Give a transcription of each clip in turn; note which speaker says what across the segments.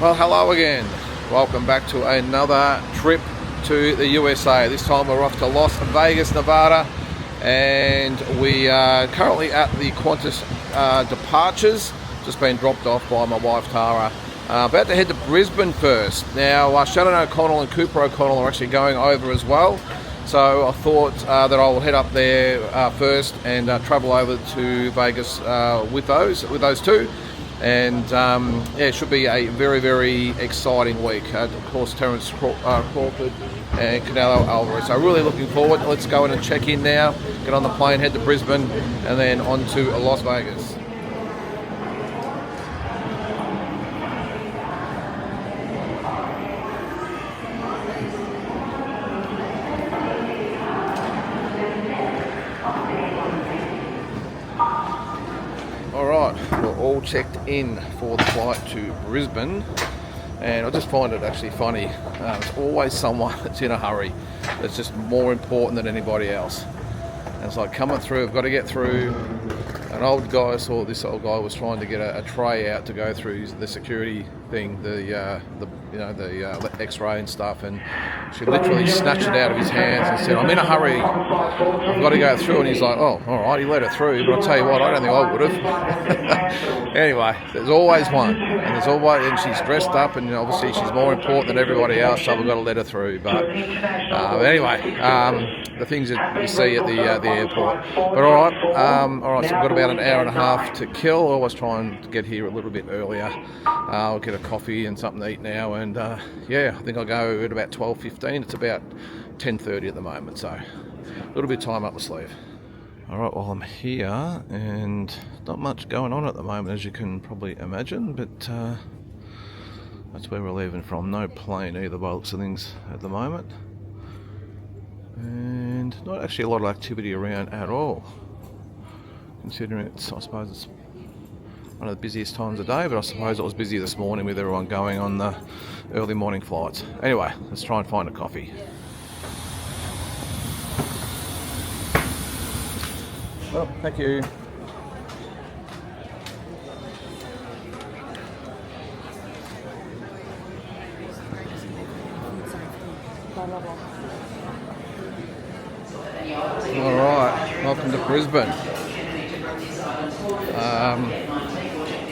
Speaker 1: Well, hello again. Welcome back to another trip to the USA. This time we're off to Las Vegas, Nevada, and we are currently at the Qantas departures. Just been dropped off by my wife Tara. About to head to Brisbane first. Now, Shannon O'Connell and Cooper O'Connell are actually going over as well. So I thought that I will head up there first and travel over to Vegas with those two. And yeah, it should be a very, very exciting week. Of course, Terence Crawford and Canelo Alvarez. So really looking forward. Let's go in and check in now, get on the plane, head to Brisbane, and then on to Las Vegas. All checked in for the flight to Brisbane, and I just find it actually funny. There's always someone that's in a hurry that's just more important than anybody else. And it's like coming through, I've got to get through. An old guy, saw this old guy was trying to get a tray out to go through the security thing, the X-ray and stuff, and she literally snatched it out of his hands and said, "I'm in a hurry, I've got to go through." And he's like, "Oh, all right," he let her through, but I'll tell you what, I don't think I would have. Anyway, there's always one, and she's dressed up, and obviously she's more important than everybody else, so we've got to let her through. But anyway, the things that you see at the airport. But all right, so we've got about an hour and a half to kill. I always try and get here a little bit earlier. I'll get a coffee and something to eat now, and yeah, I think I'll go at about 12:15. It's about 10:30 at the moment, so a little bit of time up the sleeve. Alright, well, I'm here and not much going on at the moment, as you can probably imagine, but that's where we're leaving from. No plane either by the looks of things at the moment, and not actually a lot of activity around at all, considering I suppose it's one of the busiest times of day, but I suppose it was busy this morning with everyone going on the early morning flights. Anyway, let's try and find a coffee. Well, thank you. All right, welcome to Brisbane.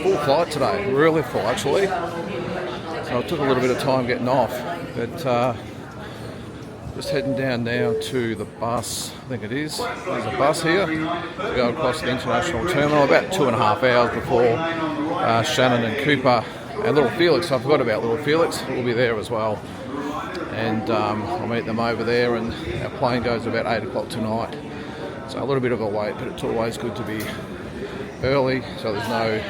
Speaker 1: Full flight today, really full actually. So I took a little bit of time getting off, but just heading down now to the bus. I think it is. There's a bus here to go across the international terminal. About 2.5 hours before Shannon and Cooper and little Felix. I forgot about little Felix. Will be there as well, and I'll meet them over there. And our plane goes about 8 o'clock tonight. So a little bit of a wait, but it's always good to be early, so there's no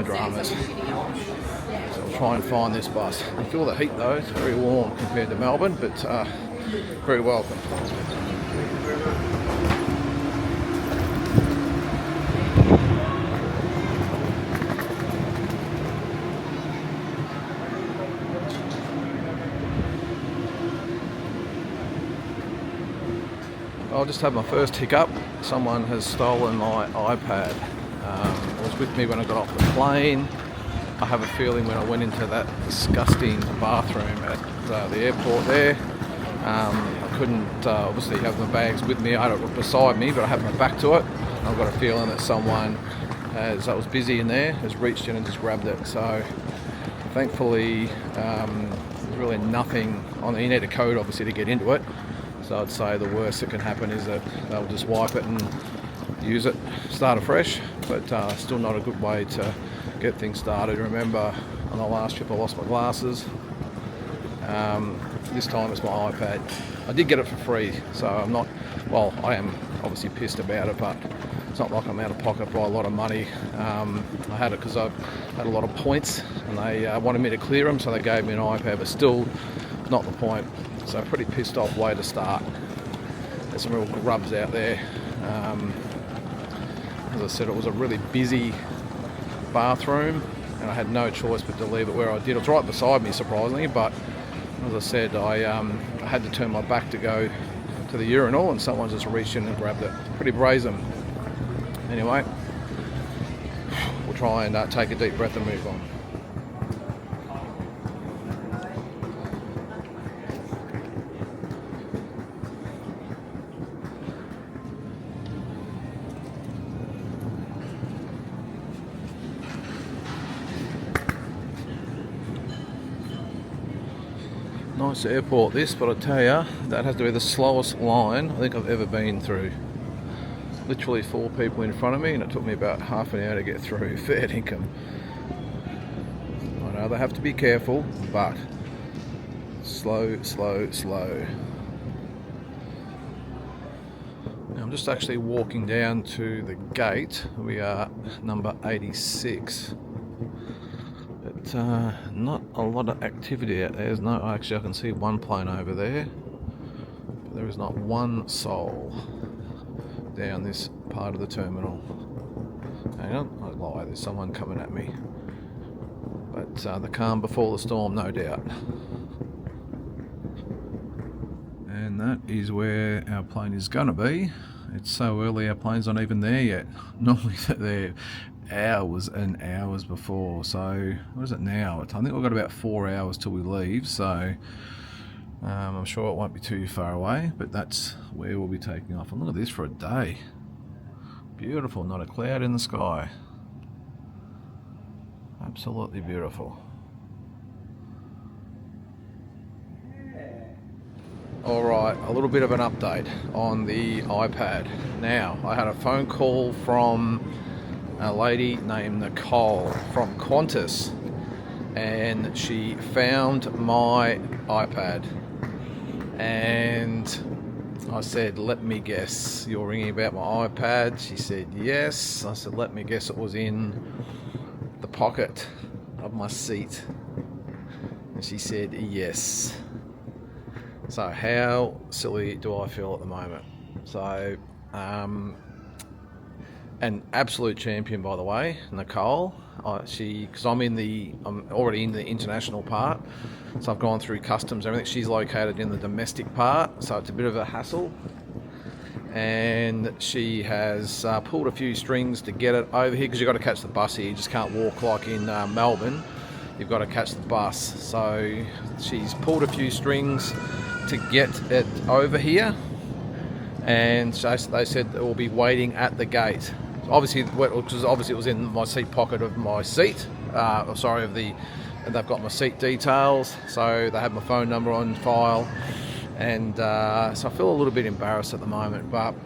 Speaker 1: dramas. So I'll try and find this bus. I feel the heat though, it's very warm compared to Melbourne, but very welcome. I'll just have my first hiccup. Someone has stolen my iPad. It was with me when I got off the plane. I have a feeling when I went into that disgusting bathroom at the airport there, I couldn't obviously have my bags with me. I had it beside me, but I had my back to it. I've got a feeling that someone that was busy in there has reached in and just grabbed it. So thankfully, there's really nothing on the. You need a code obviously to get into it. So I'd say the worst that can happen is that they'll just wipe it and use it, start afresh, but still not a good way to get things started. Remember, on the last trip I lost my glasses. This time it's my iPad. I did get it for free, so I'm not, well, I am obviously pissed about it, but it's not like I'm out of pocket by a lot of money. I had it because I had a lot of points, and they wanted me to clear them, so they gave me an iPad, but still not the point. So pretty pissed off way to start. There's some real grubs out there. As I said, it was a really busy bathroom, and I had no choice but to leave it where I did. It was right beside me, surprisingly, but as I said, I had to turn my back to go to the urinal, and someone just reached in and grabbed it. Pretty brazen. Anyway, we'll try and take a deep breath and move on. Nice airport this, but I tell you, that has to be the slowest line I think I've ever been through. Literally 4 people in front of me, and it took me about half an hour to get through. Fair income. I know they have to be careful, but slow, slow, slow. Now I'm just actually walking down to the gate. We are number 86. But not a lot of activity out there. There's no, actually I can see one plane over there, but there is not one soul down this part of the terminal. Hang on, I lie, there's someone coming at me. But the calm before the storm, no doubt. And that is where our plane is going to be. It's so early, our plane's not even there yet. Normally they're hours and hours before. So what is it now? I think we've got about 4 hours till we leave, so I'm sure it won't be too far away, but that's where we'll be taking off. And look at this for a day. Beautiful, not a cloud in the sky. Absolutely beautiful. Alright, a little bit of an update on the iPad. Now, I had a phone call from a lady named Nicole from Qantas, and she found my iPad. And I said, let me guess, you're ringing about my iPad? She said, yes. I said, let me guess, it was in the pocket of my seat. And she said, yes. So how silly do I feel at the moment? So, an absolute champion, by the way, Nicole. Because I'm already in the international part, so I've gone through customs and everything. She's located in the domestic part, so it's a bit of a hassle. And she has pulled a few strings to get it over here, because you've got to catch the bus here. You just can't walk like in Melbourne. You've got to catch the bus. So she's pulled a few strings to get it over here, and so they said it will be waiting at the gate. Obviously, because obviously it was in my seat pocket of my seat. And they've got my seat details, so they have my phone number on file, and so I feel a little bit embarrassed at the moment. But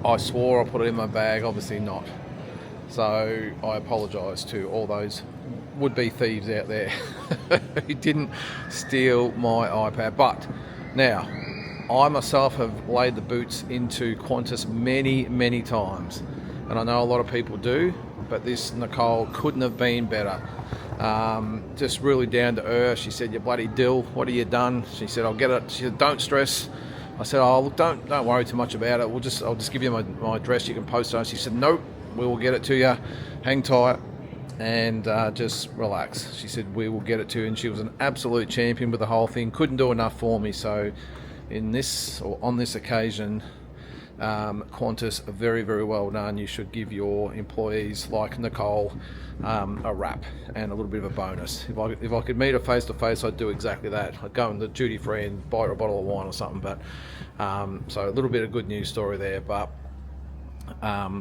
Speaker 1: I swore I put it in my bag. Obviously not. So I apologise to all those would-be thieves out there who didn't steal my iPad. But now, I myself have laid the boots into Qantas many, many times, and I know a lot of people do, but this Nicole couldn't have been better. Just really down to earth. She said, "You bloody dill, what have you done?" She said, "I'll get it." She said, "Don't stress." I said, "Oh, look, don't worry too much about it. I'll just give you my address. You can post it." She said, "Nope, we will get it to you. Hang tight and just relax." She said, "We will get it to you." And she was an absolute champion with the whole thing. Couldn't do enough for me. So on this occasion, Qantas, very, very well done. You should give your employees like Nicole a wrap and a little bit of a bonus. If I could meet her face to face, I'd do exactly that. I'd go in the duty free and buy her a bottle of wine or something. But so a little bit of good news story there. But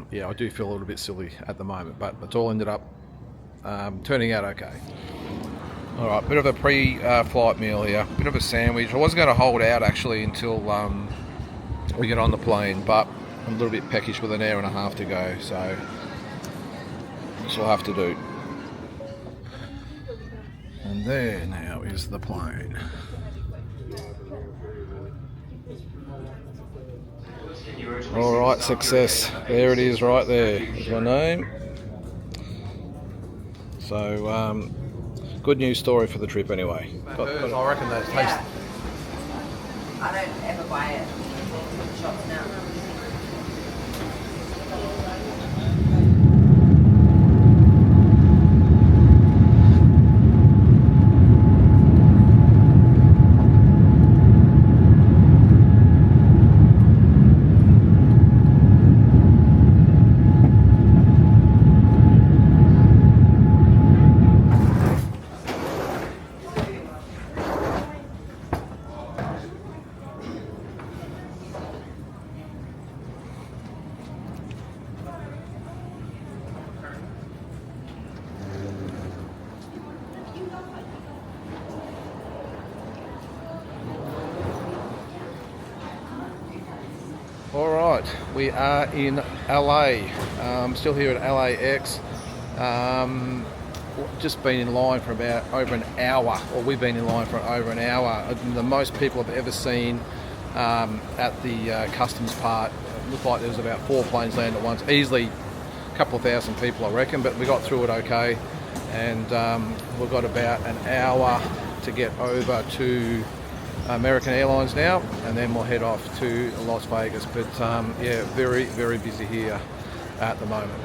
Speaker 1: yeah, I do feel a little bit silly at the moment, but it's all ended up turning out okay. All right, bit of a pre-flight meal here, bit of a sandwich. I wasn't going to hold out actually until we get on the plane, but I'm a little bit peckish with an hour and a half to go, so this will have to do. And there now is the plane. All right, success. There it is, right there. There's my name. So, good news story for the trip anyway. I reckon that tastes.
Speaker 2: Yeah. I don't ever buy it in shops now.
Speaker 1: right, we are in LA. Still here at LAX. Just been in line for about over an hour, or we've been in line for over an hour. The most people I've ever seen at the customs part. It looked like there was about 4 planes landing at once. Easily a couple of thousand people, I reckon, but we got through it okay. And we've got about an hour to get over to American Airlines now, and then we'll head off to Las Vegas. But yeah, very, very busy here at the moment.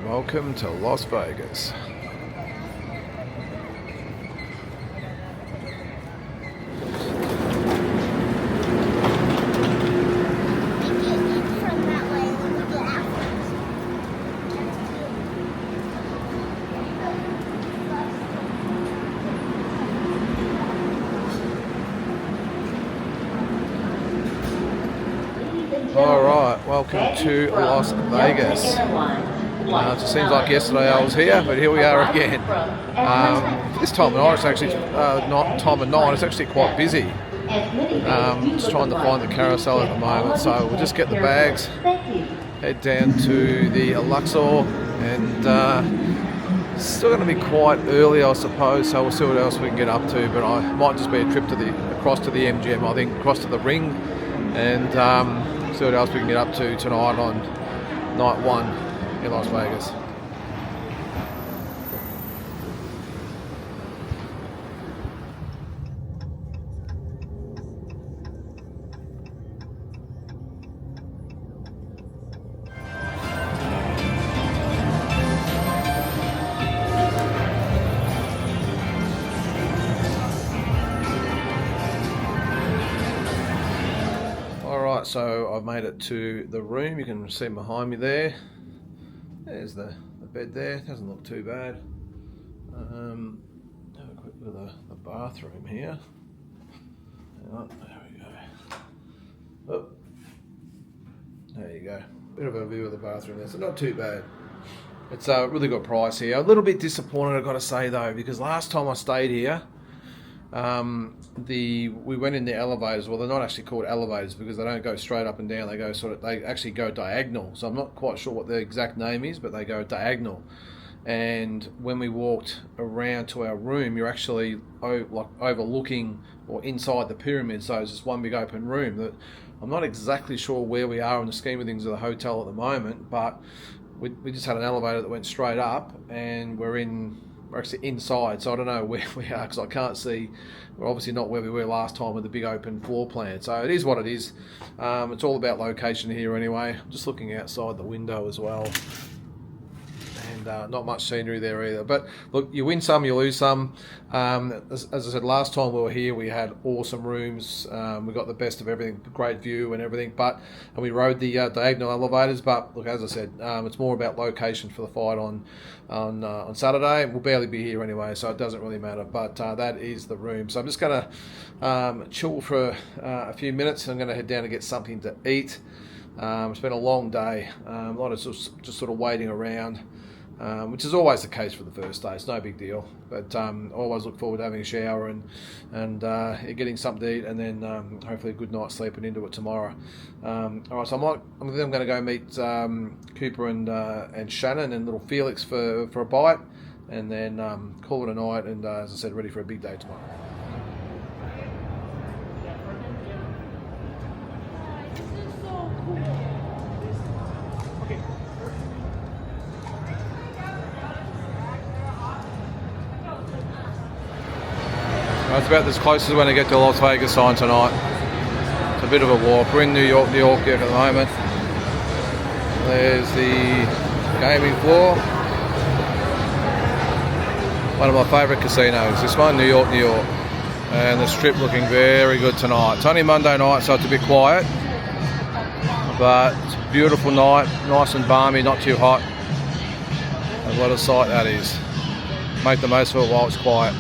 Speaker 1: Welcome to Las Vegas. All right, welcome to Las Vegas. It just seems like yesterday I was here, but here we are again. This time of night, it's actually not time of night. It's actually quite busy. Just trying to find the carousel at the moment, so we'll just get the bags, head down to the Luxor, and it's still going to be quite early, I suppose. So we'll see what else we can get up to. But I might just be a trip to across to the MGM, I think, across to the Ring, and see what else we can get up to tonight on night one in Las Vegas. Alright, so I've made it to the room. You can see behind me there. There's the bed there. Doesn't look too bad. Have a quick look at the bathroom here. Hang on, there we go. Oh, there you go. Bit of a view of the bathroom there, so not too bad. It's a really good price here. A little bit disappointed, I've got to say though, because last time I stayed here, we went in the elevators. Well, they're not actually called elevators because they don't go straight up and down. They go they actually go diagonal. So I'm not quite sure what the exact name is, but they go diagonal. And when we walked around to our room, you're actually like overlooking or inside the pyramid. So it's just one big open room. That I'm not exactly sure where we are in the scheme of things of the hotel at the moment, but we just had an elevator that went straight up, and we're actually inside, so I don't know where we are because I can't see. We're obviously not where we were last time with the big open floor plan, so it is what it is. It's all about location here anyway. I'm just looking outside the window as well, and not much scenery there either. But look, you win some, you lose some. As I said, last time we were here, we had awesome rooms. We got the best of everything, great view and everything. And we rode the diagonal elevators. But look, as I said, it's more about location for the fight on Saturday. We'll barely be here anyway, so it doesn't really matter. But that is the room. So I'm just going to chill for a few minutes. I'm going to head down and get something to eat. It's been a long day. A lot of just sort of waiting around. Which is always the case for the first day. It's no big deal, but I always look forward to having a shower and getting something to eat, and then hopefully a good night's sleep and into it tomorrow. All right, so I'm going to go meet Cooper and Shannon and little Felix for a bite, and then call it a night. And as I said, ready for a big day tomorrow. That's about as close as we're going to get to the Las Vegas sign tonight. It's a bit of a walk. We're in New York at the moment. There's the gaming floor. One of my favourite casinos. This one, New York. And the strip looking very good tonight. It's only Monday night, so it's a bit quiet. But it's a beautiful night, nice and balmy, not too hot. And what a sight that is. Make the most of it while it's quiet.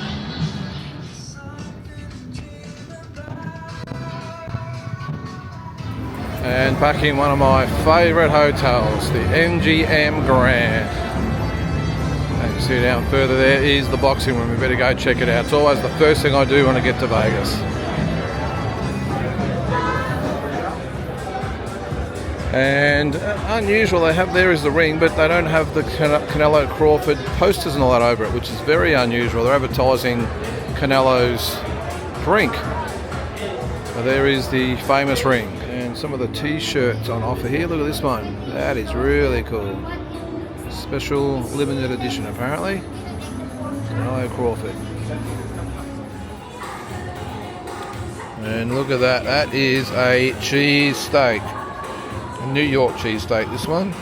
Speaker 1: And back in one of my favourite hotels, the MGM Grand. And you see down further there is the boxing room. We better go check it out. It's always the first thing I do when I get to Vegas. And unusual, they have there is the ring, but they don't have the Canelo Crawford posters and all that over it, which is very unusual. They're advertising Canelo's drink. So there is the famous ring. And some of the t-shirts on offer here. Look at this one. That is really cool. Special limited edition apparently. Canelo Crawford. And look at that. That is a cheese steak. A New York cheese steak, this one.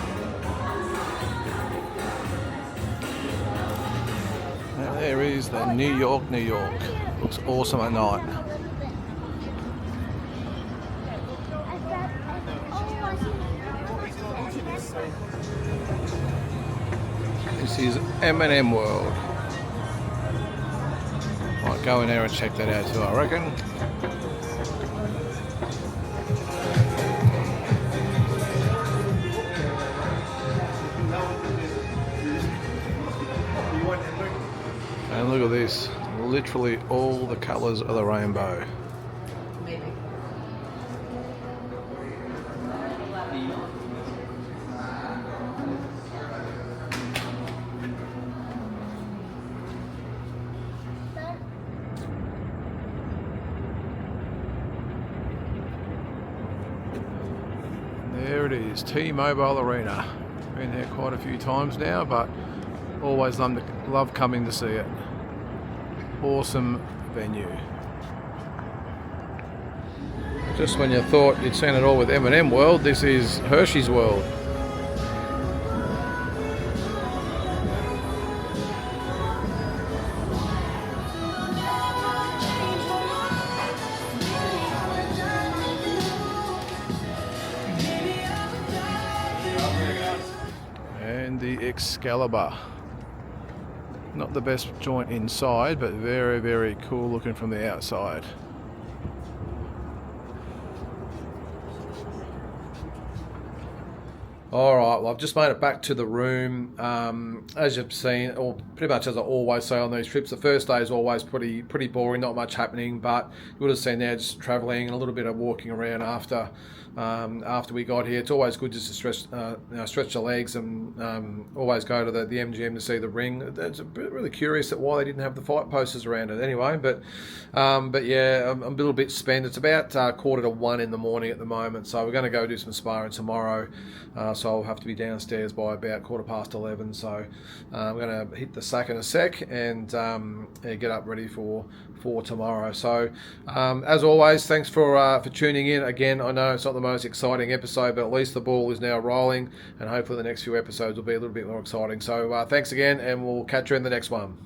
Speaker 1: And there is the New York. Looks awesome at night. This is M&M World. Might go in there and check that out too, I reckon. And look at this, literally all the colours of the rainbow. There it is, T-Mobile Arena. Been there quite a few times now, but always love coming to see it. Awesome venue. Just when you thought you'd seen it all with M&M World, this is Hershey's World. And the Excalibur. Not the best joint inside, but very, very cool looking from the outside. Alright, well I've just made it back to the room. As you've seen, or pretty much as I always say on these trips, the first day is always pretty boring, not much happening, but you would have seen there just travelling and a little bit of walking around after we got here. It's always good just to stretch the legs and always go to the MGM to see the ring. It's a bit really curious at why they didn't have the fight posters around it anyway, but yeah, I'm a little bit spent. It's about 1:45 in the morning at the moment, so we're going to go do some sparring tomorrow, so I'll have to be downstairs by about 11:15, so I'm going to hit the sack in a sec and get up ready for tomorrow. So as always, thanks for tuning in again. I know it's not the most exciting episode, but at least the ball is now rolling, and hopefully the next few episodes will be a little bit more exciting. So thanks again, and we'll catch you in the next one.